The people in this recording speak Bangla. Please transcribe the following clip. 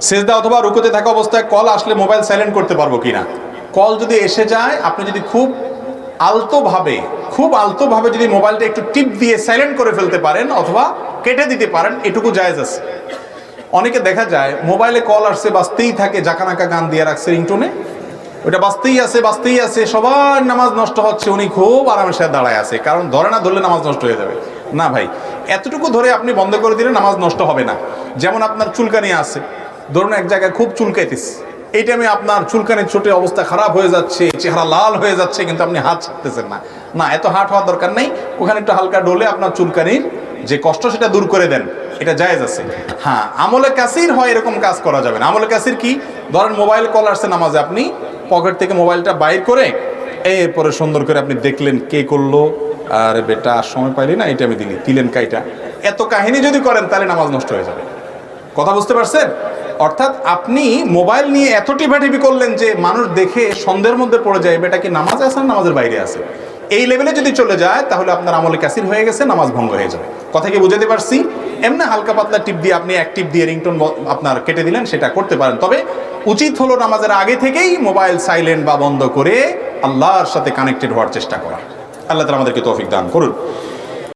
সেজদা অথবা রুকুতে থাকা অবস্থায় কল আসলে মোবাইল সাইলেন্ট করতে পারবো কিনা? কল যদি এসে যায়, আপনি যদি খুব আলতোভাবে যদি মোবাইলটা একটু টিপ দিয়ে সাইলেন্ট করে ফেলতে পারেন অথবা কেটে দিতে পারেন, এটুকু জায়েজ আছে। অনেকে দেখা যায় মোবাইলে কল আসছে, বাজতেই থাকে, জাকানাকা গান দিয়ে রাখছে রিংটোনে, ওটা বাজতেই আছে, সবার নামাজ নষ্ট হচ্ছে, উনি খুব আরামের সাথে দাঁড়ায় আছে, কারণ ধরলে নামাজ নষ্ট হয়ে যাবে। না ভাই, এতটুকু ধরে আপনি বন্ধ করে দিলে নামাজ নষ্ট হবে না। যেমন আপনার চুলকানি আছে, ধরুন এক জায়গায় খুব চুলকাইতেছে, এই টাইমে আপনার চুলকানির ছোটে অবস্থা খারাপ হয়ে যাচ্ছে, চেহারা লাল হয়ে যাচ্ছে, কিন্তু আপনি হাত ছাড়তেছেন না, না এত হাট হওয়ার দরকার নেই, ওখানে একটু হালকা ডলে আপনার চুলকানির যে কষ্ট সেটা দূর করে দেন, এটা জায়েজ আছে। হ্যাঁ, আমলে কাসির হয় এরকম কাজ করা যাবে না। আমলে কাসির কি? ধরেন মোবাইল কল আসছে নামাজে, আপনি পকেট থেকে মোবাইলটা বাইর করে এরপরে সুন্দর করে আপনি দেখলেন কে করলো, আর বেটা আর সময় পাইলি না, এটা আমি দিলেন কাইটা, এত কাহিনী যদি করেন তাহলে নামাজ নষ্ট হয়ে যাবে। কথা বুঝতে পারছেন? অর্থাৎ আপনি মোবাইল নিয়ে এত টিপাটিপি করলেন যে মানুষ দেখে সন্দেহের মধ্যে পড়ে যায় বেটা কি নামাজে আছে না নামাজের বাইরে আছে। এই লেভেলে যদি চলে যায় তাহলে আপনার আমলে কাসির হয়ে গেছে, নামাজ ভঙ্গ হয়ে যাবে। কথা কি বুঝাতে পারছি? এমনি হালকা পাতলা টিপ দিয়ে আপনি এক টিপ দিয়ে রিংটোন আপনার কেটে দিলেন, সেটা করতে পারেন। তবে উচিত হলো নামাজের আগে থেকেই মোবাইল সাইলেন্ট বা বন্ধ করে আল্লাহর সাথে কানেক্টেড হওয়ার চেষ্টা করা। আল্লাহ তাআলা আমাদেরকে তৌফিক দান করুন।